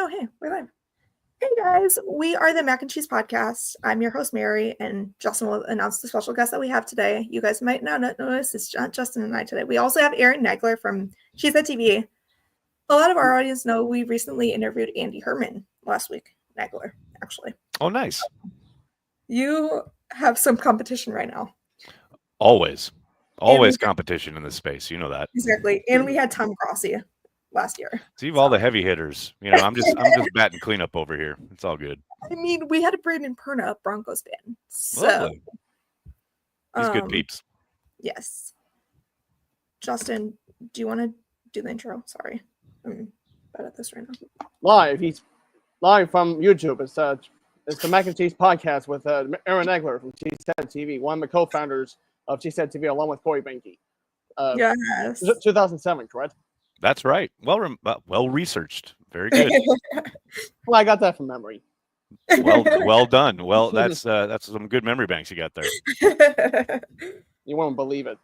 Oh, hey, we're live. Hey guys, we are the Mac and Cheese Podcast. I'm your host, Mary, and Justin will announce the special guest that we have today. You guys might not notice it's Justin and I today. We also have Aaron Nagler from She Said TV. A lot of our audience know we recently interviewed Andy Herman last week. Nagler, actually. Oh, nice. You have some competition right now. Always competition in this space. You know that. Exactly. And we had Tom Grossi last year. See, all the heavy hitters. You know, I'm just batting cleanup over here. It's all good. I mean, we had a Brandon Perna, a Broncos fan. So, lovely. He's good peeps. Yes. Justin, do you want to do the intro? Sorry. I'm bad at this right now. Live. He's live from YouTube. It's the Mac and Cheese Podcast with Aaron Nagler from She Said TV, one of the co-founders of She Said TV, along with Corey Benke. Yes. 2007, correct? That's right. Well researched. Very good. Well, I got that from memory. Well done. Well, that's some good memory banks you got there. You won't believe it.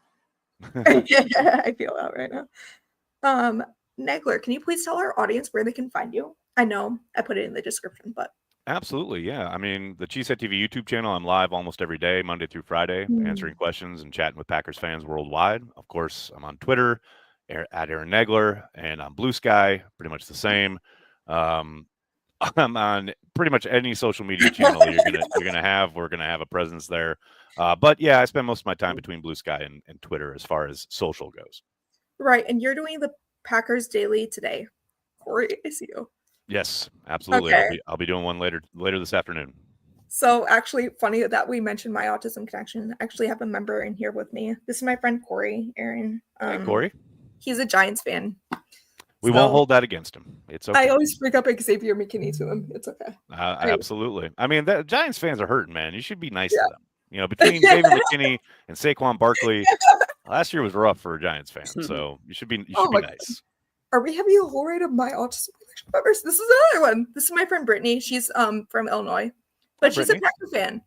I feel that right now. Nagler, can you please tell our audience where they can find you? I know I put it in the description, but absolutely, yeah. I mean, the She Said TV YouTube channel, I'm live almost every day, Monday through Friday, answering questions and chatting with Packers fans worldwide. Of course, I'm on Twitter at Aaron Nagler, and on Blue Sky, pretty much the same. I'm on pretty much any social media channel you're gonna have. We're gonna have a presence there. But yeah, I spend most of my time between Blue Sky and Twitter as far as social goes. Right, and you're doing the Packers Daily today. Corey, I see you. Yes, absolutely. Okay. I'll be doing one later this afternoon. So actually, funny that we mentioned my autism connection. I actually have a member in here with me. This is my friend Corey, Aaron. Hey, Corey. He's a Giants fan. We won't hold that against him. It's okay. I always freak up Xavier McKinney to him. It's okay. Absolutely. I mean, the Giants fans are hurting, man. You should be nice to them. You know, between David McKinney and Saquon Barkley, last year was rough for a Giants fan. So you should be nice. God. Are we having a whole rate of my autism connection members? This is another one. This is my friend Brittany. She's from Illinois, but she's a Packers fan.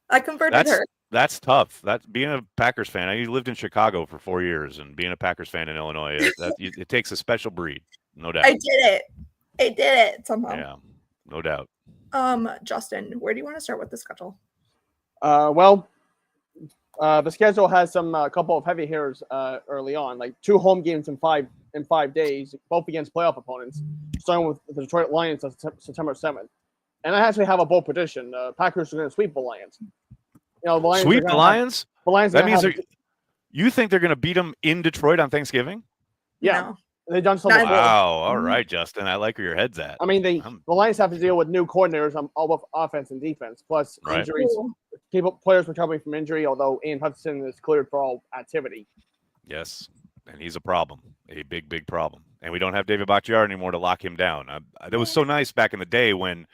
I converted her. That's tough. That's being a Packers fan. I lived in Chicago for 4 years, and being a Packers fan in Illinois, it takes a special breed, no doubt. I did it somehow. Yeah, no doubt. Justin, where do you want to start with the schedule? The schedule has some couple of heavy hitters early on, like 2 home games in 5 days, both against playoff opponents, starting with the Detroit Lions on September 7th. And I actually have a bold prediction: Packers are going to sweep the Lions. You know, the Lions sweep the Lions. The Lions. That means you think they're going to beat them in Detroit on Thanksgiving? Yeah, no. They've done something. Wow, all right, Justin. I like where your head's at. I mean, the Lions have to deal with new coordinators on both offense and defense, plus injuries. Players recovering from injury, although Ian Hudson is cleared for all activity. Yes, and he's a problem, a big problem. And we don't have David Bakhtiari anymore to lock him down. That was so nice back in the day when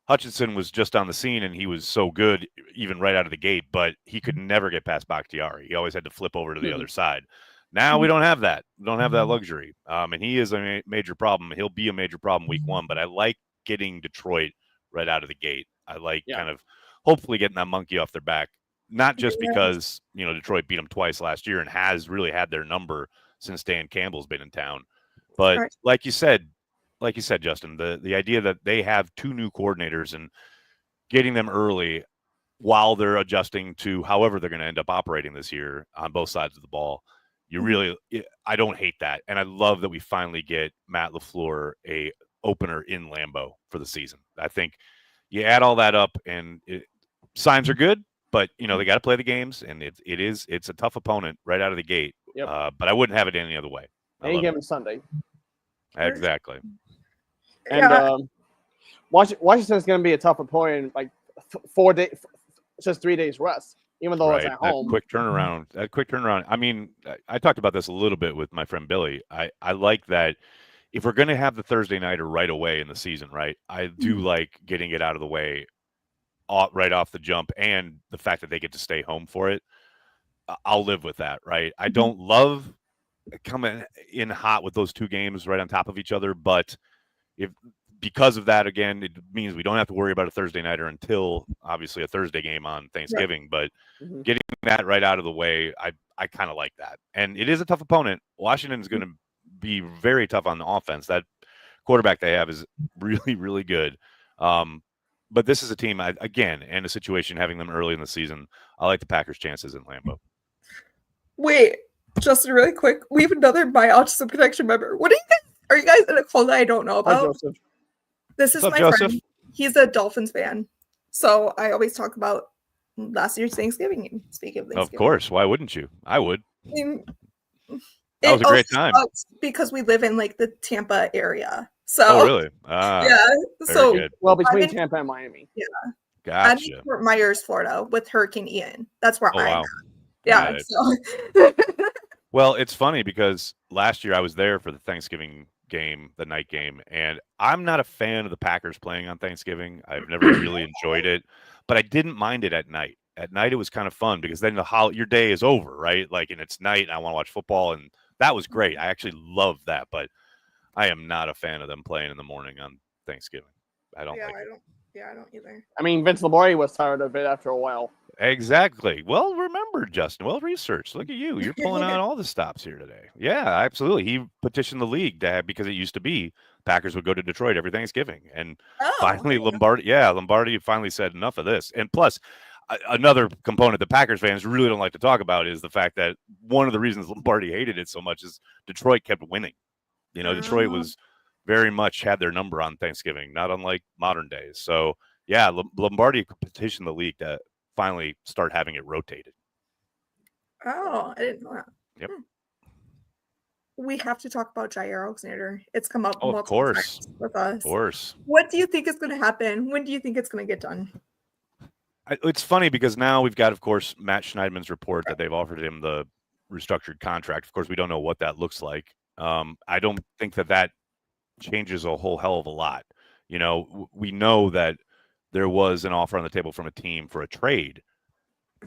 Hutchinson was just on the scene and he was so good even right out of the gate, but he could never get past Bakhtiari. He always had to flip over to the other side. Now we don't have that. We don't have that luxury. And he is a major problem. He'll be a major problem week 1, but I like getting Detroit right out of the gate. I like kind of hopefully getting that monkey off their back, not just because, you know, Detroit beat them twice last year and has really had their number since Dan Campbell's been in town. But like you said, Justin, the idea that they have 2 new coordinators and getting them early while they're adjusting to however they're going to end up operating this year on both sides of the ball, I don't hate that. And I love that we finally get Matt LaFleur a opener in Lambeau for the season. I think you add all that up and signs are good, but you know, they got to play the games, and it's a tough opponent right out of the gate. Yep. But I wouldn't have it any other way. Any given Sunday. Exactly. And Washington's going to be a tough opponent, like 4 days, just 3 days rest, even though it's at home. That quick turnaround. I mean, I talked about this a little bit with my friend Billy. I like that if we're going to have the Thursday nighter right away in the season, right? I do like getting it out of the way right off the jump, and the fact that they get to stay home for it. I'll live with that, right? I don't love coming in hot with those 2 games right on top of each other, but because of that, again, it means we don't have to worry about a Thursday nighter until obviously a Thursday game on Thanksgiving. But getting that right out of the way, I kind of like that. And it is a tough opponent. Washington is going to be very tough on the offense. That quarterback they have is really, really good. But this is a team, again, and a situation having them early in the season. I like the Packers' chances in Lambeau. Wait, Justin, really quick. We have another My Autism Connection member. What are you guys in a call that I don't know Hi, about? Joseph. This is What's up, my Joseph? friend. He's a Dolphins fan. So I always talk about last year's Thanksgiving game. Speaking of Thanksgiving. Of course. Why wouldn't you? I would. I mean, That was a great time. because we live in like the Tampa area. So Oh, really? Ah, yeah. very So good. Well, between I'm in- Tampa and Miami. I'm Gotcha. in Fort Myers, Florida, with Hurricane Ian. That's where Oh, I'm wow. at. Yeah. Got it. So Well, it's funny because last year I was there for the Thanksgiving game, the night game, and I'm not a fan of the Packers playing on Thanksgiving. I've never really enjoyed it, but I didn't mind it at night. At night, it was kind of fun because then your day is over, right? Like, and it's night, and I want to watch football, and that was great. I actually loved that, but I am not a fan of them playing in the morning on Thanksgiving. I don't like it. I don't either. I mean, Vince Lombardi was tired of it after a while. Exactly. Well remembered, Justin. Well researched. Look at you. You're pulling out all the stops here today. Yeah, absolutely. He petitioned the league to have, because it used to be Packers would go to Detroit every Thanksgiving. And finally Lombardi finally said enough of this. And plus, another component the Packers fans really don't like to talk about is the fact that one of the reasons Lombardi hated it so much is Detroit kept winning. You know, Detroit was very much had their number on Thanksgiving, not unlike modern days. So, yeah, Lombardi petitioned the league to finally start having it rotated. Oh, I didn't know that. Yep. We have to talk about Jair Alexander. It's come up Oh, of multiple course. times with us. Of course. What do you think is going to happen? When do you think it's going to get done? It's funny because now we've got, of course, Matt Schneidman's report that they've offered him the restructured contract. Of course, we don't know what that looks like. I don't think that changes a whole hell of a lot. You know, we know that there was an offer on the table from a team for a trade,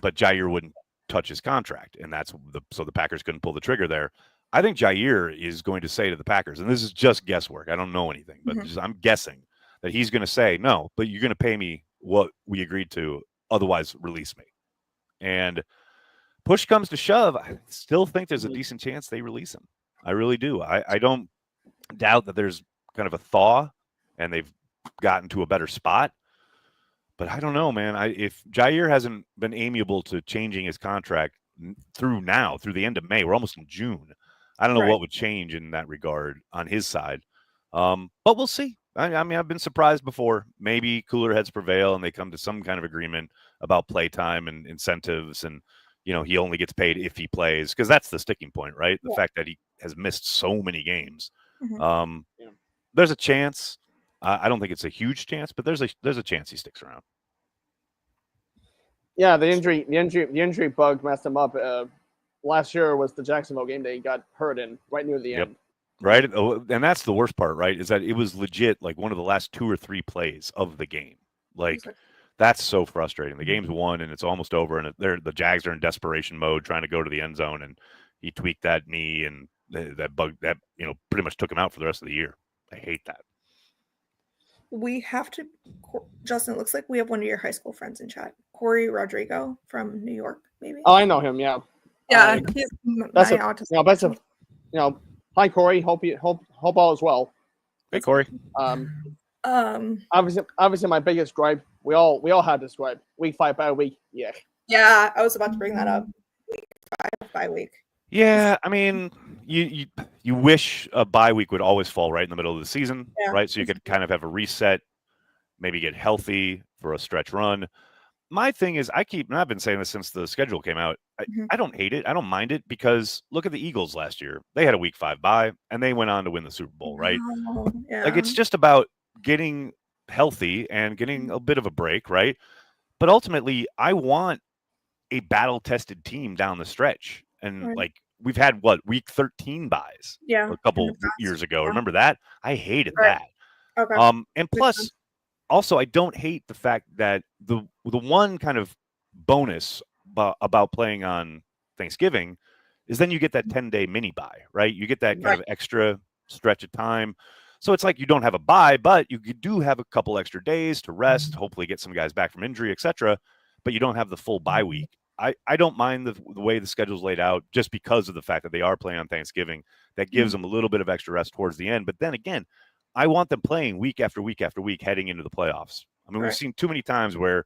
but Jair wouldn't touch his contract, and so the Packers couldn't pull the trigger there. I think Jair is going to say to the Packers, and this is just guesswork, I don't know anything, but I'm guessing that he's going to say, no, but you're going to pay me what we agreed to, otherwise release me. And push comes to shove, I still think there's a decent chance they release him. I really do. I don't doubt that there's kind of a thaw and they've gotten to a better spot. But I don't know, man. If Jair hasn't been amiable to changing his contract through the end of May, we're almost in June. I don't know what would change in that regard on his side. But we'll see. I mean, I've been surprised before. Maybe cooler heads prevail and they come to some kind of agreement about play time and incentives, and he only gets paid if he plays, because that's the sticking point, right? The fact that he has missed so many games. There's a chance. I don't think it's a huge chance, but there's a chance he sticks around. Yeah, the injury bug messed him up. Last year was the Jacksonville game that he got hurt in right near the end. Right, and that's the worst part, right? Is that it was legit like one of the last 2 or 3 plays of the game. Like, that's so frustrating. The game's won and it's almost over, and the Jags are in desperation mode trying to go to the end zone, and he tweaked that knee, and that bug that pretty much took him out for the rest of the year. I hate that. We have to, Justin, it looks like we have one of your high school friends in chat. Corey Rodrigo from New York, maybe? Oh, I know him, yeah. Yeah, he's autism. Hi, Corey. Hope all is well. Hey, Corey. Obviously, my biggest gripe, we all had this gripe. Week 5 bye week. Yeah. Yeah, I was about to bring that up. Week 5 bye week. Yeah, I mean, you wish a bye week would always fall right in the middle of the season, right? So you could kind of have a reset, maybe get healthy for a stretch run. My thing is, and I've been saying this since the schedule came out, I don't hate it. I don't mind it, because look at the Eagles last year. They had a week 5 bye, and they went on to win the Super Bowl, right? Like, it's just about getting healthy and getting a bit of a break, right? But ultimately, I want a battle-tested team down the stretch. And like, we've had week 13 buys a couple years ago. Remember that? I hated that. Okay. And plus, also, I don't hate the fact that the one kind of bonus about playing on Thanksgiving is then you get that 10-day mini buy, right? You get that kind of extra stretch of time. So it's like you don't have a bye, but you do have a couple extra days to rest, hopefully get some guys back from injury, etc. But you don't have the full bye week. I don't mind the way the schedule's laid out, just because of the fact that they are playing on Thanksgiving. That gives them a little bit of extra rest towards the end. But then again, I want them playing week after week after week heading into the playoffs. I mean, Right. we've seen too many times where,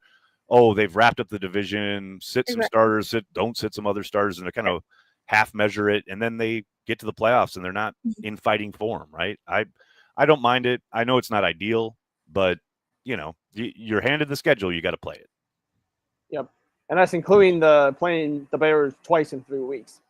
oh, they've wrapped up the division, sit some starters, don't sit some other starters, and they kind of half measure it, and then they get to the playoffs and they're not in fighting form, right? I don't mind it. I know it's not ideal, but you know, you're handed the schedule, you got to play it. Yep, and that's including playing the Bears twice in 3 weeks,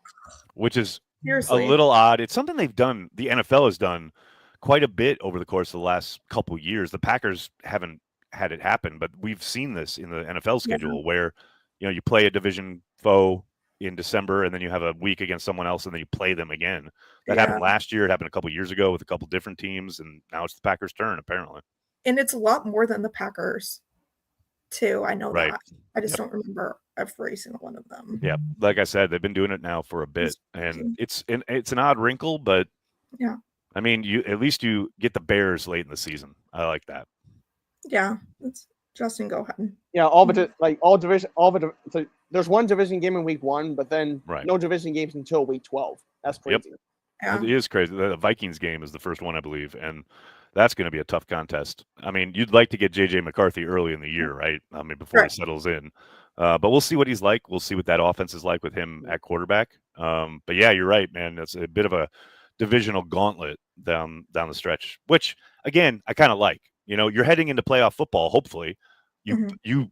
which is Seriously. a little odd. It's something they've done. The NFL has done quite a bit over the course of the last couple of years. The Packers haven't had it happen, but we've seen this in the NFL schedule where, you know, you play a division foe in December and then you have a week against someone else and then you play them again. That happened last year. It happened a couple of years ago with a couple different teams, and now it's the Packers' turn, apparently. And it's a lot more than the Packers, too. I know Right. that. I just don't remember every single one of them. Yeah, like I said, they've been doing it now for a bit, and it's an odd wrinkle, but yeah, I mean, at least you get the Bears late in the season. I like that. Yeah, Justin, go ahead. Yeah, there's one division game in week 1, but then no division games until week 12. That's crazy. Yep. Yeah. It is crazy. The Vikings game is the first one, I believe, and that's going to be a tough contest. I mean, you'd like to get J.J. McCarthy early in the year, right? I mean, before he settles in. But we'll see what he's like. We'll see what that offense is like with him at quarterback. But yeah, you're right, man. It's a bit of a divisional gauntlet down the stretch, which again, I kind of like. You know, you're heading into playoff football. Hopefully, you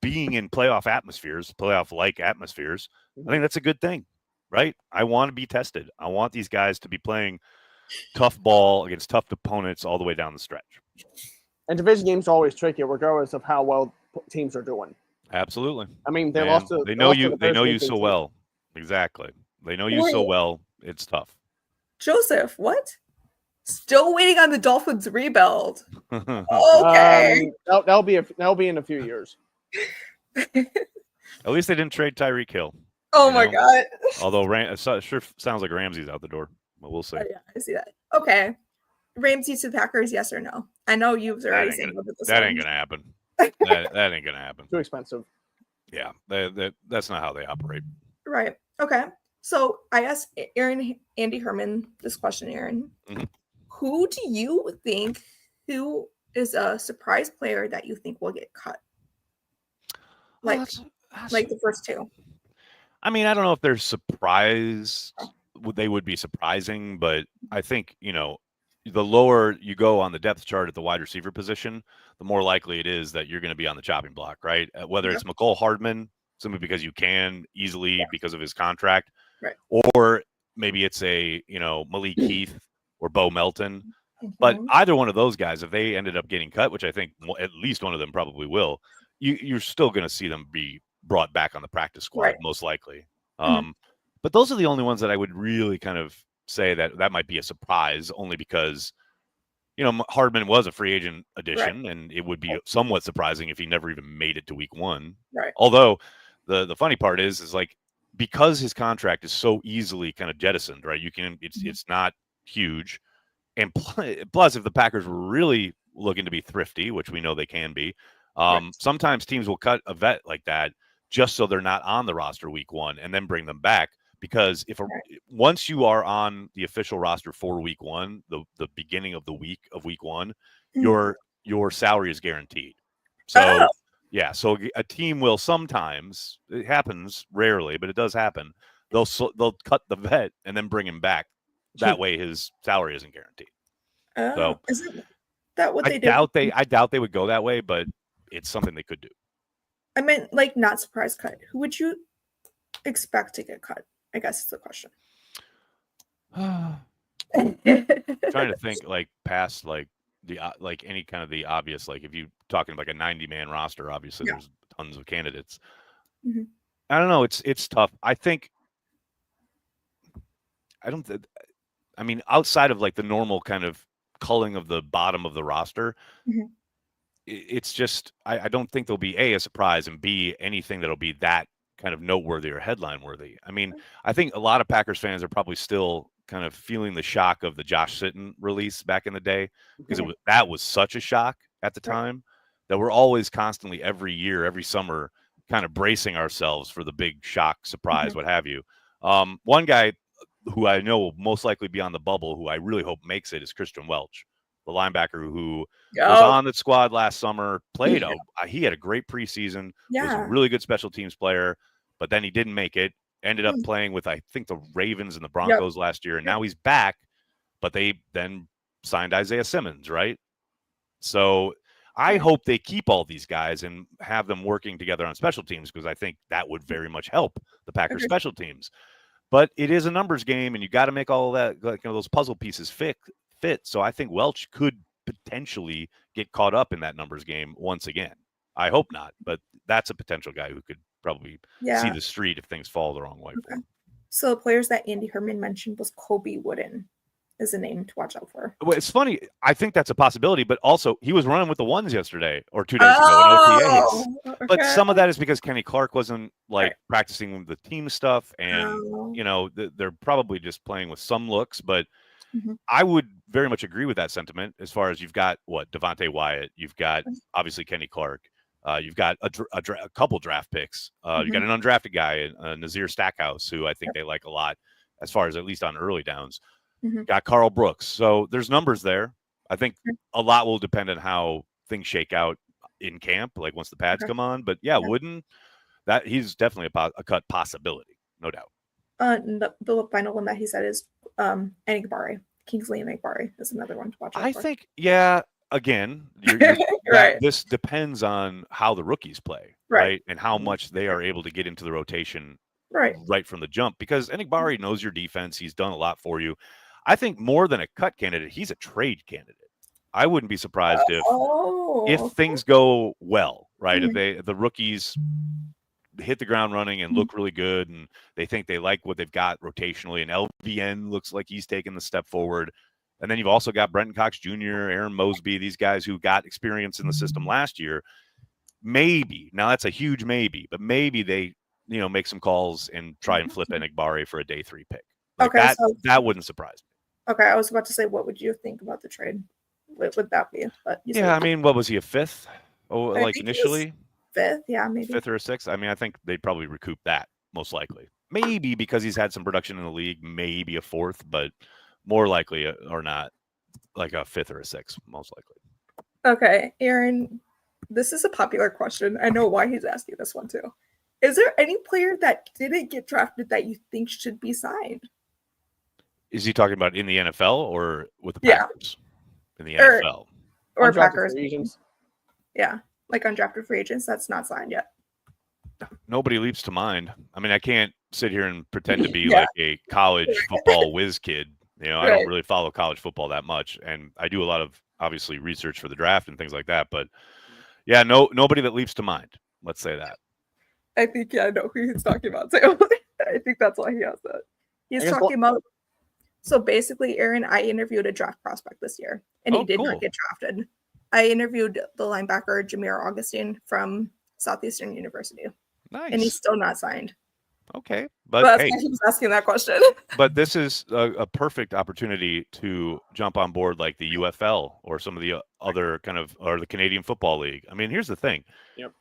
being in playoff atmospheres, playoff-like atmospheres. I think that's a good thing, right? I want to be tested. I want these guys to be playing tough ball against tough opponents all the way down the stretch. And division games are always tricky, regardless of how well teams are doing. Absolutely. I mean, they lost to. They know you so well. Exactly. They know you so well. It's tough. Joseph, what? Still waiting on the Dolphins rebuild. Okay. That'll be in a few years. At least they didn't trade Tyreek Hill. Oh my God. Although it sure sounds like Ramsey's out the door, but we'll see. Oh, yeah, I see that. Okay. Ramsey to the Packers, yes or no? I know you've already said that ain't gonna happen. that ain't gonna happen. Too expensive. Yeah, that's not how they operate. Right. Okay. So I asked Andy Herman this question, Aaron. Mm-hmm. Who do you think is a surprise player that you think will get cut? Like the first two. I mean, I don't know if they're surprised. They would be surprising, but I think, you know, the lower you go on the depth chart at the wide receiver position, the more likely it is that you're going to be on the chopping block, right? Whether it's McCole Hardman, simply because you can easily because of his contract, right? Or maybe it's Malik Heath or Bo Melton. But either one of those guys, if they ended up getting cut, which I think at least one of them probably will, you're still going to see them be brought back on the practice squad, most likely. But those are the only ones that I would really kind of say that might be a surprise, only because, you know, Hardman was a free agent addition, and it would be somewhat surprising if he never even made it to week 1. Right. Although the funny part is like, because his contract is so easily kind of jettisoned, right? It's not huge. And plus, if the Packers were really looking to be thrifty, which we know they can be, sometimes teams will cut a vet like that just so they're not on the roster week 1 and then bring them back. Because once you are on the official roster for week 1, the beginning of the week of week 1, your salary is guaranteed. So so a team will sometimes, it happens rarely, but it does happen. They'll cut the vet and then bring him back. That way his salary isn't guaranteed. So isn't that what they do? I doubt they would go that way, but it's something they could do. I mean, like, not surprise cut. Who would you expect to get cut? I guess is the question. Trying to think like past like any kind of the obvious, like if you talking like a 90-man roster, obviously there's tons of candidates. I don't know. It's tough. I mean, outside of like the normal kind of culling of the bottom of the roster, it's just I don't think there'll be a surprise, and B, anything that'll be that kind of noteworthy or headline worthy. I mean, I think a lot of Packers fans are probably still kind of feeling the shock of the Josh Sitton release back in the day, because that was such a shock at the time that we're always constantly every year, every summer, kind of bracing ourselves for the big shock, surprise, what have you. One guy who I know will most likely be on the bubble, who I really hope makes it, is Christian Welch. the linebacker who was Oh, on the squad last summer, played. He had a great preseason, was a yeah. really good special teams player, but then he didn't make it. Ended up playing with, I think, the Ravens and the Broncos last year, and now he's back, but they then signed Isaiah Simmons, right? So I hope they keep all these guys and have them working together on special teams, because I think that would very much help the Packers special teams. But it is a numbers game, and you got to make all of that, like, those puzzle pieces fit. So I think Welch could potentially get caught up in that numbers game once again. I hope not, but that's a potential guy who could probably see the street if things fall the wrong way for him. So the players that Andy Herman mentioned was Kobe Wooden is a name to watch out for. Well, it's funny. I think that's a possibility, but also he was running with the ones yesterday or 2 days ago in OTAs. But some of that is because Kenny Clark wasn't practicing the team stuff, and they're probably just playing with some looks. But I would very much agree with that sentiment, as far as you've got Devontae Wyatt, you've got obviously Kenny Clark, you've got a couple draft picks, you got an undrafted guy, Nazir Stackhouse, who I think they like a lot, as far as at least on early downs. Got Carl Brooks. So there's numbers there. I think a lot will depend on how things shake out in camp, like once the pads come on. But Wooden, that he's definitely a cut possibility, no doubt. The final one that he said is Enigbari. Kingsley Enigbari is another one to watch out for. I think, again, this depends on how the rookies play, right? And how much they are able to get into the rotation right from the jump, because Enigbari knows your defense. He's done a lot for you. I think more than a cut candidate, he's a trade candidate. I wouldn't be surprised if things go well, right? If the rookies hit the ground running and look really good, and they think they like what they've got rotationally, and LVN looks like he's taking the step forward. And then you've also got Brenton Cox Jr., Aaron Mosby, these guys who got experience in the system last year. Maybe, now that's a huge maybe, but maybe they make some calls and try and flip Enigbari for a day 3 pick. That wouldn't surprise me. Okay, I was about to say, what would you think about the trade? What would that be? But I mean, what was he, a 5th? Oh, like initially? 5th, maybe 5th or a 6th. I mean, I think they'd probably recoup that, most likely. Maybe because he's had some production in the league, maybe a 4th, but more likely or not, like a 5th or a 6th, most likely. Okay, Aaron, this is a popular question. I know why he's asking this one too. Is there any player that didn't get drafted that you think should be signed? Is he talking about in the NFL or with the Packers? In the NFL. Or Packers. Yeah, like undrafted free agents that's not signed yet. Nobody leaps to mind. I mean, I can't sit here and pretend to be like a college football whiz kid. I don't really follow college football that much, and I do a lot of, obviously, research for the draft and things like that. But nobody that leaps to mind. Let's say that. I think I know who he's talking about too. I think that's why he has that. He's talking about. So basically, Aaron, I interviewed a draft prospect this year, and he did not get drafted. I interviewed the linebacker Jameer Augustine from Southeastern University. Nice. And he's still not signed. Okay. But that's why he was asking that question. But this is a perfect opportunity to jump on board like the UFL or some of the other or the Canadian Football League. I mean, here's the thing.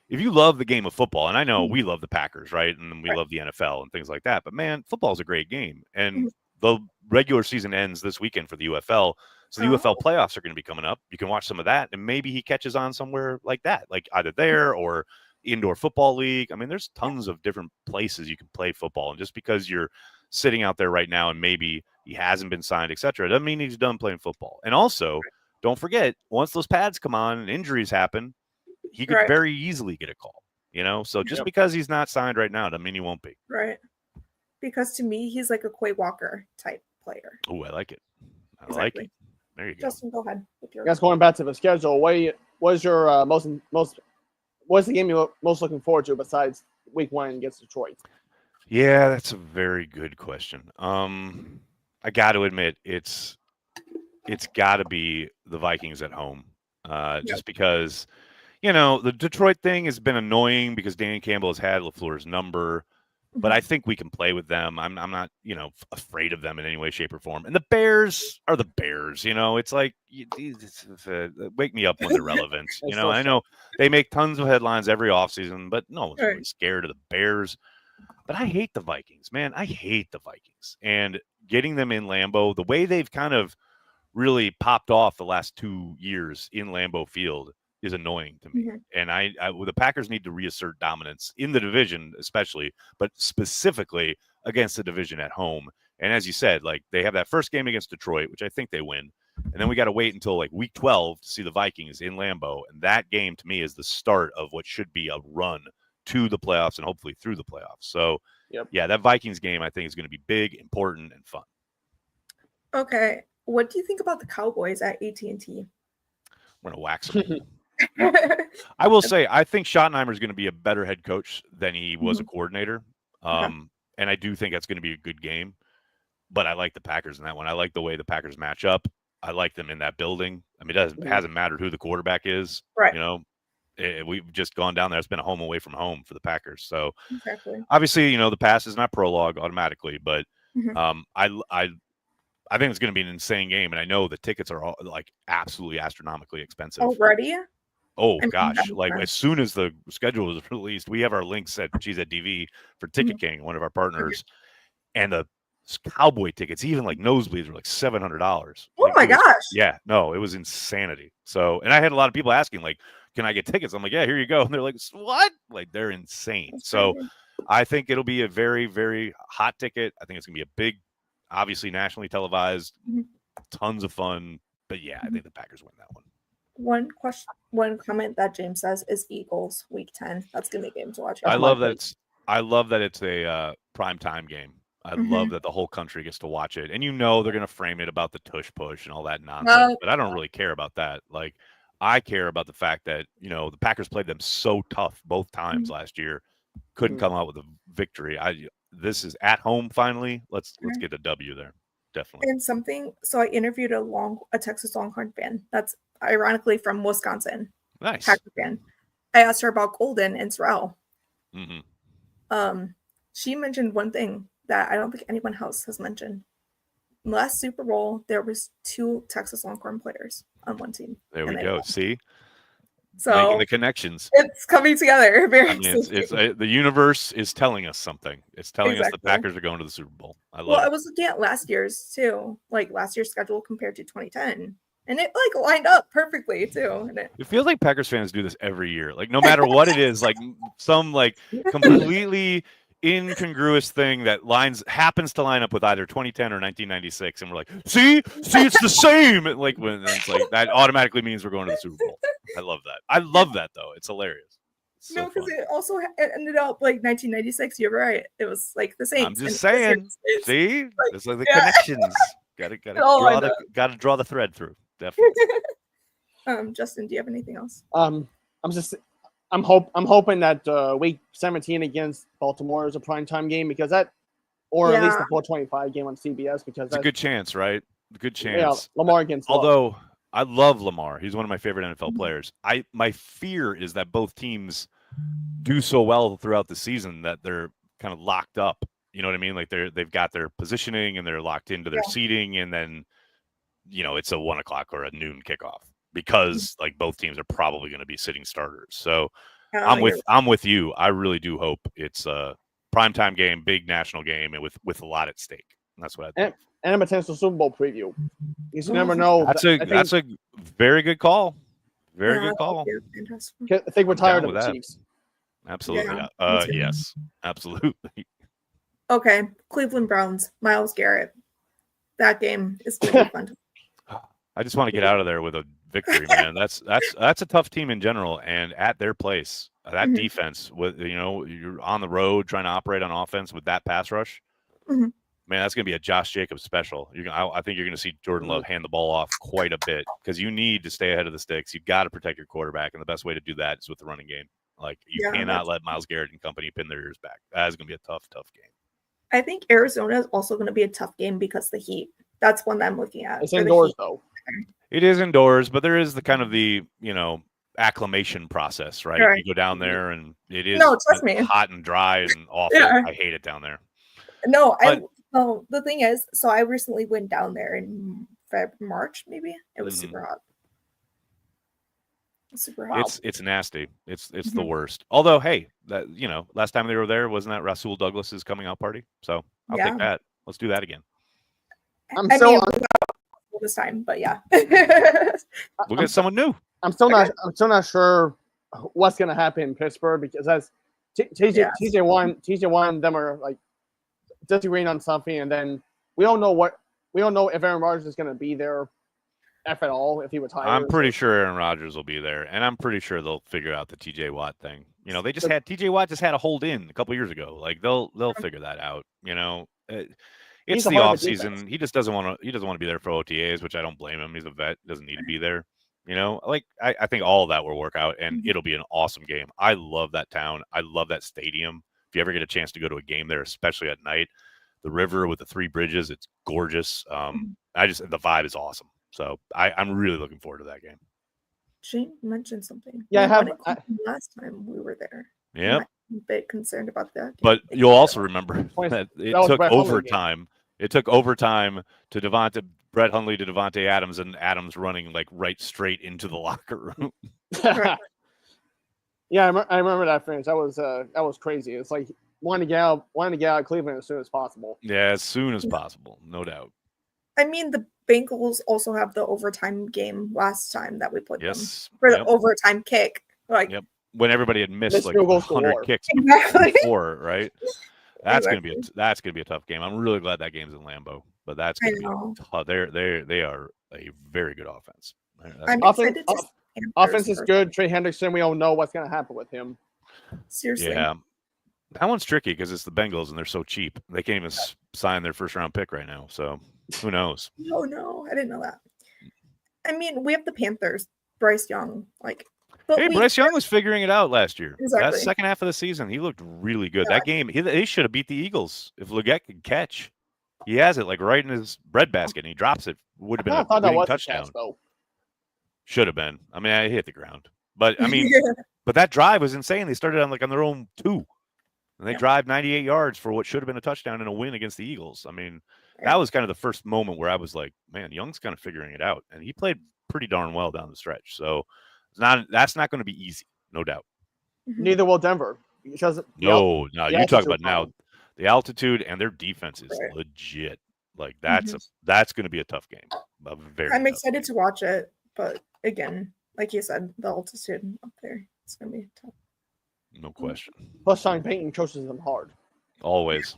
If you love the game of football, and I know we love the Packers, right? And we love the NFL and things like that. But, man, football is a great game. And the regular season ends this weekend for the UFL. So the UFL playoffs are going to be coming up. You can watch some of that, and maybe he catches on somewhere like that, like either there or indoor football league. I mean, there's tons of different places you can play football. And just because you're sitting out there right now and maybe he hasn't been signed, etc., doesn't mean he's done playing football. And also, don't forget, once those pads come on and injuries happen, he could very easily get a call. So just because he's not signed right now doesn't mean he won't be. Right. Because to me, he's like a Quay Walker type player. Oh, I like it. I like it. There you go. Justin, go ahead with your. I guess going back to the schedule, what's your what's the game you're most looking forward to besides Week 1 against Detroit? Yeah, that's a very good question. I got to admit, it's got to be the Vikings at home, just because the Detroit thing has been annoying because Dan Campbell has had LaFleur's number. But I think we can play with them. I'm not, afraid of them in any way, shape, or form. And the Bears are the Bears. It's like, wake me up when they're relevant. I know they make tons of headlines every offseason, but no one's really scared of the Bears. But I hate the Vikings, man. I hate the Vikings. And getting them in Lambeau, the way they've kind of really popped off the last 2 years in Lambeau Field is annoying to me. And the Packers need to reassert dominance in the division, especially, but specifically against the division at home. And as you said, like they have that first game against Detroit, which I think they win. And then we got to wait until like week 12 to see the Vikings in Lambeau. And that game to me is the start of what should be a run to the playoffs and hopefully through the playoffs. So yeah, that Vikings game I think is going to be big, important, and fun. Okay. What do you think about the Cowboys at AT&T? We're going to wax them. I will say, I think Schottenheimer is going to be a better head coach than he was a coordinator. And I do think that's going to be a good game. But I like the Packers in that one. I like the way the Packers match up. I like them in that building. I mean, it hasn't mattered who the quarterback is. Right. You know, we've just gone down there. It's been a home away from home for the Packers. So exactly. Obviously, you know, the pass is not prologue automatically. But I think it's going to be an insane game. And I know the tickets are all, like absolutely astronomically expensive. Already? Oh, gosh. Like as soon as the schedule was released, we have our links at Cheese at DV for Ticket King, one of our partners. And the Cowboy tickets, even like nosebleeds, were like $700. Oh my gosh. Yeah, no, it was insanity. So, and I had a lot of people asking, like, can I get tickets? I'm like, yeah, here you go. And they're like, what? Like, they're insane. That's so crazy. I think it'll be a very, very hot ticket. I think it's going to be a big, obviously nationally televised, tons of fun. But yeah, I think the Packers win that one. One comment that James says is Eagles week 10. That's gonna be a game to watch. I love that it's a prime time game. I love that the whole country gets to watch it. And you know they're gonna frame it about the tush push and all that nonsense. But I don't really care about that. Like I care about the fact that, you know, the Packers played them so tough both times last year. Couldn't come out with a victory. This is at home finally. Let's get a W there. Definitely. And so I interviewed a Texas Longhorn fan that's ironically from Wisconsin. Nice. Packer fan. I asked her about Golden and Sorrell. She mentioned one thing that I don't think anyone else has mentioned. Last Super Bowl, there was 2 Texas Longhorn players on one team. There we go. See? So making the connections. It's coming together. It's the universe is telling us something. It's telling us the Packers are going to the Super Bowl. I was looking at last year's too, like last year's schedule compared to 2010. And it like lined up perfectly too. And it feels like Packers fans do this every year. Like no matter what it is, like some like completely incongruous thing that happens to line up with either 2010 or 1996, and we're like, see, it's the same. Like when it's like that automatically means we're going to the Super Bowl. I love that. I love that though. It's hilarious. It's no, because it also ended up like 1996. You're right. It was like the same. I'm just saying. See, it's like the connections. Got to draw the thread through. Definitely. Justin, do you have anything else? I'm hoping that week 17 against Baltimore is a primetime game because at least the 425 game on CBS because it's a good chance, right? Good chance. Yeah, Lamar against. Although I love Lamar, he's one of my favorite NFL players. My fear is that both teams do so well throughout the season that they're kind of locked up. You know what I mean? Like they've got their positioning and they're locked into their seating, and then it's a 1:00 or a noon kickoff because like both teams are probably going to be sitting starters. So I'm with you. I really do hope it's a primetime game, big national game, and with a lot at stake. And that's what I think. And a potential Super Bowl preview. You never know. That's a very good call. Very good call. I think we're tired of the Chiefs. Absolutely. Yes, absolutely. Okay, Cleveland Browns, Myles Garrett. That game is going to be fun. I just want to get out of there with a victory, man. That's a tough team in general, and at their place, that defense with you're on the road trying to operate on offense with that pass rush. Man, that's going to be a Josh Jacobs special. I think you're going to see Jordan Love hand the ball off quite a bit because you need to stay ahead of the sticks. You got to protect your quarterback, and the best way to do that is with the running game. Like you cannot let Myles Garrett and company pin their ears back. That is going to be a tough game. I think Arizona is also going to be a tough game because of the heat. That's one that I'm looking at. It's indoors though. It is indoors, but there is the kind of the acclimation process, right? You go down there and it is hot and dry and awful. I hate it down there. The thing is, so I recently went down there in March, maybe. It was super hot. Super hot. It's nasty. It's the worst. Although, hey, that last time they were there, wasn't that Rasul Douglas's coming out party? So I'll take that. Let's do that again. this time, but yeah. We'll get someone new. I'm still not sure what's gonna happen in Pittsburgh because as TJ One and them are like disagreeing on something, and then we don't know if Aaron Rodgers is gonna be there at all if he retires. I'm pretty sure Aaron Rodgers will be there, and I'm pretty sure they'll figure out the TJ Watt thing. You know, TJ Watt just had a hold in a couple years ago. Like they'll figure that out. You know, it's the off season. He just doesn't want to be there for OTAs, which I don't blame him. He's a vet, doesn't need to be there. You know, like I think all of that will work out, and it'll be an awesome game. I love that town. I love that stadium. If you ever get a chance to go to a game there, especially at night, the river with the three bridges, it's gorgeous. The vibe is awesome. So I'm really looking forward to that game. She mentioned something. Yeah, last time we were there. Yeah, I'm a bit concerned about that. But you'll also remember that it took overtime. It took overtime to Brett Hundley to Devontae Adams, and Adams running like right straight into the locker room. Yeah, I remember that finish. That was crazy. It's like wanting to get out of Cleveland as soon as possible. Yeah, as soon as possible, no doubt. I mean, the Bengals also have the overtime game last time that we played them for the overtime kick. Like, when everybody had missed like 100 kicks before, right? That's gonna be a tough game. I'm really glad that game's in Lambeau, but that's gonna be tough. They are a very good offense. Offense is good. Trey Hendrickson, we don't know what's gonna happen with him. Seriously, yeah, that one's tricky because it's the Bengals and they're so cheap. They can't even sign their first round pick right now. So who knows? Oh no, I didn't know that. I mean, we have the Panthers, Bryce Young, like. Bryce Young was figuring it out last year. Exactly. That second half of the season, he looked really good. That game, he should have beat the Eagles if Leggett could catch. He has it like right in his breadbasket, and he drops it. Would have been a winning touchdown. Should have been. I mean, I hit the ground, but I mean, but that drive was insane. They started on their own 2, and they drive 98 yards for what should have been a touchdown and a win against the Eagles. I mean, that was kind of the first moment where I was like, man, Young's kind of figuring it out, and he played pretty darn well down the stretch. So. That's not going to be easy, no doubt. Neither will Denver. You talk about now the altitude and their defense is legit. Like that's going to be a tough game. I'm excited to watch it, but again, like you said, the altitude up there, it's going to be tough. No question. Plus, Sean Payton coaches them hard. Always,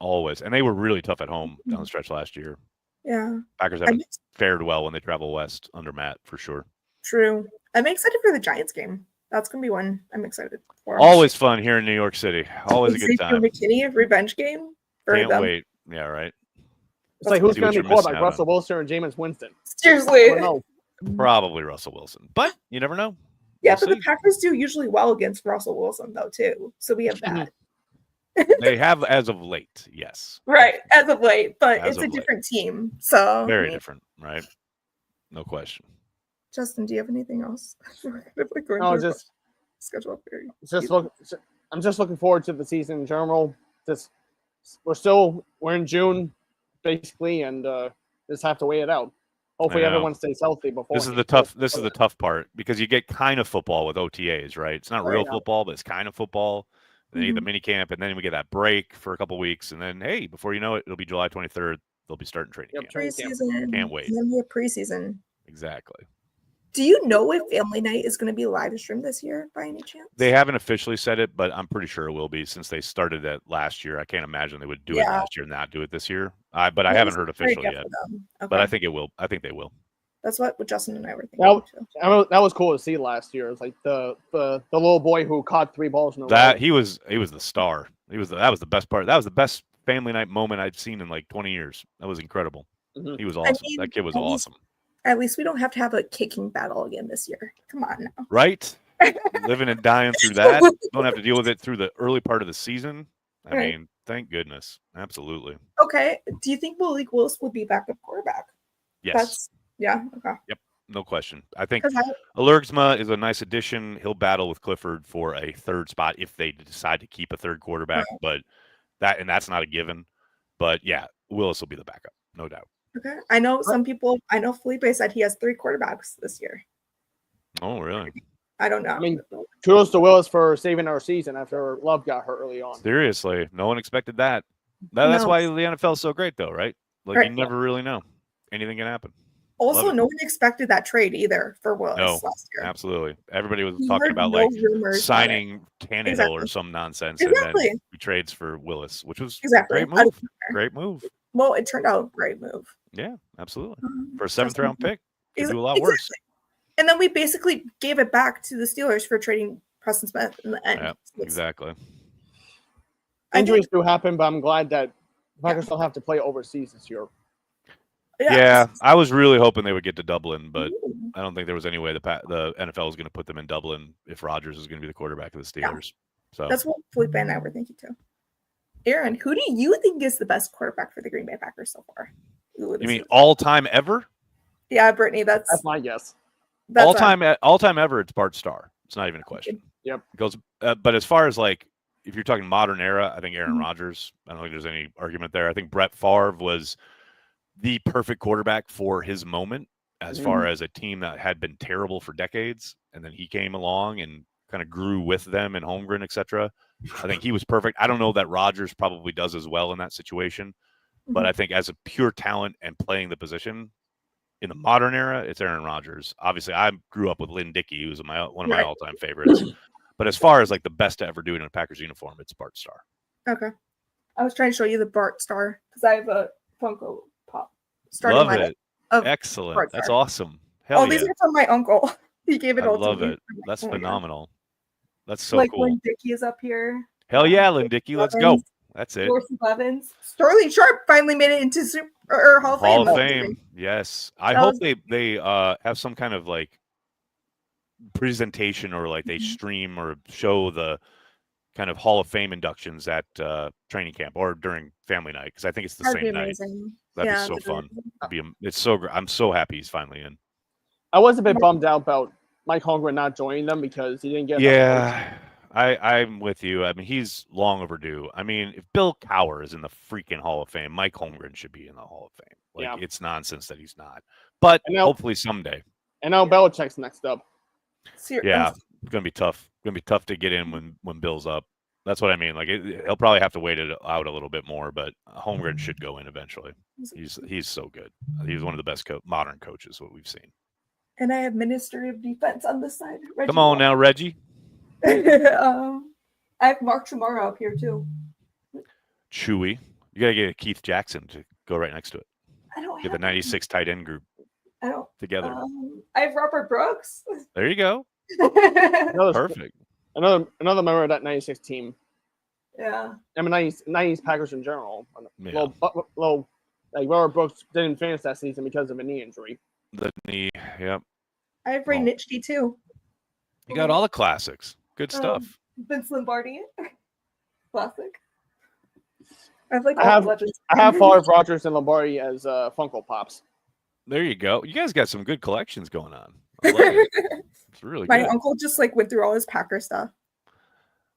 and they were really tough at home down the stretch last year. Yeah, Packers haven't fared well when they travel west under Matt for sure. True. I'm excited for the Giants game. That's going to be one I'm excited for. Always fun here in New York City. Always a good time. McKinney revenge game. Can't wait. Yeah, right. It's like who's going to be quarterback, Russell Wilson or Jameis Winston? Seriously. Probably Russell Wilson, but you never know. Yeah, but the Packers do usually well against Russell Wilson, though, too. So we have that. They have as of late, yes. Right, as of late, but it's a different team. So very different, right? No question. Justin, do you have anything else? No, just schedule up here. I'm just looking forward to the season in general. We're in June, basically, and just have to wait it out. Hopefully, everyone stays healthy before. This is the tough part because you get kind of football with OTAs, right? It's not real football, but it's kind of football. Then you get the mini camp, and then we get that break for a couple of weeks, and then hey, before you know it, it'll be July 23rd. They'll be starting training camp. Preseason. Can't wait. And then we have preseason. Exactly. Do you know if Family Night is going to be live streamed this year by any chance? They haven't officially said it, but I'm pretty sure it will be since they started that last year. I can't imagine they would do it last year and not do it this year. But I haven't heard officially yet. Okay. But I think it will. I think they will. That's what Justin and I were thinking. That was cool to see last year. It's like the little boy who caught 3 balls in a row. He was the star. That was the best part. That was the best Family Night moment I've seen in like 20 years. That was incredible. Mm-hmm. He was awesome. I mean, that kid was awesome. At least we don't have to have a kicking battle again this year. Come on now. Right? Living and dying through that. Don't have to deal with it through the early part of the season. I mean, thank goodness. Absolutely. Okay. Do you think Malik Willis will be backup quarterback? Yes. Okay. Yep. No question. I think Alergsma is a nice addition. He'll battle with Clifford for a third spot if they decide to keep a third quarterback, but that's not a given. But yeah, Willis will be the backup, no doubt. Okay. I know Felipe said he has 3 quarterbacks this year. Oh, really? I don't know. I mean, kudos to Willis for saving our season after Love got hurt early on. Seriously. No one expected that. That's why the NFL is so great, though, right? Like, you never really know. anything can happen. Also, Love it. no one expected that trade either for Willis No, last year. absolutely. Everybody was We talking heard about no like rumors about it. signing Tannehill Exactly. or some nonsense, Exactly. and then he trades for Willis, which was Exactly. a great move. Great move. Well, it turned out a great move. Yeah, absolutely. For a 7th Justin- round pick, could do a lot Exactly. worse. And then we basically gave it back to the Steelers for trading Preston Smith in the end. Yeah, exactly. Injuries do happen, but I'm glad that Packers don't have to play overseas this year. Yeah, I was really hoping they would get to Dublin, but I don't think there was any way the NFL was going to put them in Dublin if Rodgers is going to be the quarterback of the Steelers. So that's what Felipe and I were thinking too. Aaron, who do you think is the best quarterback for the Green Bay Packers so far? You mean all time ever? Yeah, Brittany, that's my guess. All time ever, it's Bart Starr. It's not even a question. Yep. It goes, but as far as like if you're talking modern era, I think Aaron Rodgers. I don't think there's any argument there. I think Brett Favre was the perfect quarterback for his moment, as far as a team that had been terrible for decades, and then he came along and kind of grew with them and Holmgren, etc. I think he was perfect. I don't know that Rodgers probably does as well in that situation, but I think as a pure talent and playing the position in the modern era, it's Aaron Rodgers. Obviously, I grew up with Lynn Dickey, who's one of my all-time favorites. But as far as like the best to ever do it in a Packers uniform, it's Bart Starr. Okay. I was trying to show you the Bart Starr because I have a Funko Pop. Love it. Excellent. That's awesome. Hell yeah. These are from my uncle. He gave it all to me. I love it. That's phenomenal. That's so like cool. Lynn Dickey is up here. Hell yeah, Lynn Dickey. Let's go. That's it. Dorsey Blevins. Sterling Sharp finally made it into Hall of Fame. Hall of Fame. Yes. I hope they have some kind of like presentation or like they stream or show the kind of Hall of Fame inductions at training camp or during family night, because I think it's the same night. That'd be so fun. It's so great. I'm so happy he's finally in. I was a bit bummed out about Mike Holmgren not joining them because he didn't get. Yeah, I'm with you. I mean, he's long overdue. I mean, if Bill Cowher is in the freaking Hall of Fame, Mike Holmgren should be in the Hall of Fame. Like, it's nonsense that he's not. But hopefully someday. And now Belichick's next up. Yeah, it's gonna be tough. It's gonna be tough to get in when Bill's up. That's what I mean. Like he'll probably have to wait it out a little bit more, but Holmgren should go in eventually. He's so good. He's one of the best modern coaches what we've seen. And I have Ministry of Defense on this side. Reggie Come on now, Reggie. I have Mark Chamorro up here too. Chewy. You gotta get Keith Jackson to go right next to it. I don't get the 96 tight end group. I don't together. I have Robert Brooks. There you go. Perfect. Another member of that 96 team. Yeah. I mean, 90s Packers in general. Low, like Robert Brooks didn't finish that season because of a knee injury. The knee, yep. I have Ray Nitschke too. You got all the classics. Good stuff. Vince Lombardi. Classic. I have I have Favre, Rodgers, and Lombardi as Funko Pops. There you go. You guys got some good collections going on. I love it. It's really My good. uncle just like went through all his Packer stuff.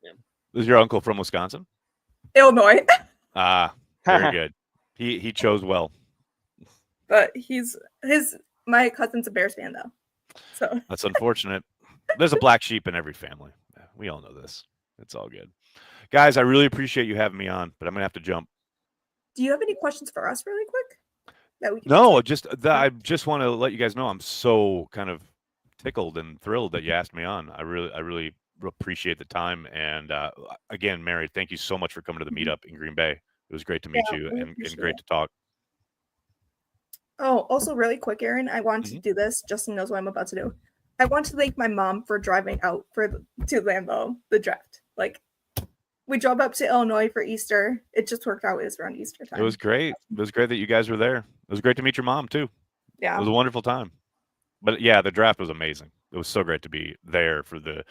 Yeah. Is your uncle from Wisconsin? Illinois. Very good. He chose well. But my cousin's a Bears fan though. So that's unfortunate. There's a black sheep in every family. We all know this. It's all good. Guys, I really appreciate you having me on, but I'm gonna have to jump. Do you have any questions for us really quick? No, I just want to let you guys know I'm so kind of tickled and thrilled that you asked me on. I really appreciate the time. And again, Mary, thank you so much for coming to the meetup in Green Bay. It was great to meet you and great to talk. Oh, also really quick, Aaron, I wanted to do this. Justin knows what I'm about to do. I want to thank my mom for driving out to Lambeau, the draft. Like, we drove up to Illinois for Easter. It just worked out. It was around Easter time. It was great. It was great that you guys were there. It was great to meet your mom too. Yeah. It was a wonderful time. But yeah, the draft was amazing. It was so great to be there for the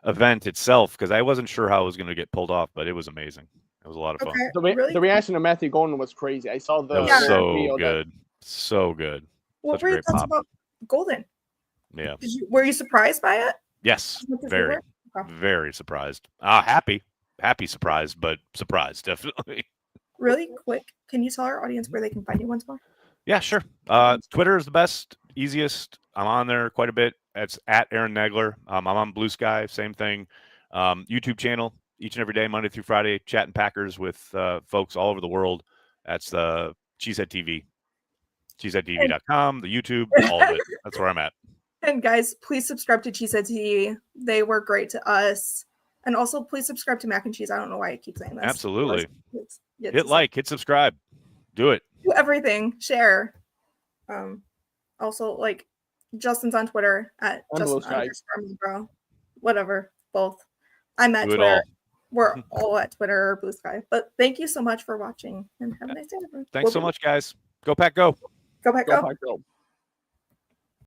event itself because I wasn't sure how it was going to get pulled off, but it was amazing. It was a lot of fun. The reaction of Matthew Golden was crazy. I saw the. It was so good. So good. What were your thoughts about Golden? Yeah. Were you surprised by it? Yes. Very surprised. Happy surprised, but surprised definitely. Really quick, can you tell our audience where they can find you once more? Yeah, sure. Twitter is the best, easiest. I'm on there quite a bit. It's at Aaron Negler. I'm on Blue Sky, same thing. YouTube channel each and every day, Monday through Friday, chatting Packers with folks all over the world. That's the Cheesehead TV. cheeseheadtv.com, the YouTube, all of it. That's where I'm at. And guys, please subscribe to Cheesehead TV. They were great to us. And also, please subscribe to Mac and Cheese. I don't know why I keep saying this. Absolutely. Hit like, hit subscribe. Do it. Do everything. Share. Also, like, Justin's on Twitter at Justin_Bro. Whatever. Both. I'm at Twitter. We're all at Twitter or Blue Sky. But thank you so much for watching and have a nice day, everyone. Thanks so much, guys. Go Pack Go. Go Pack Go. Go Pack Go.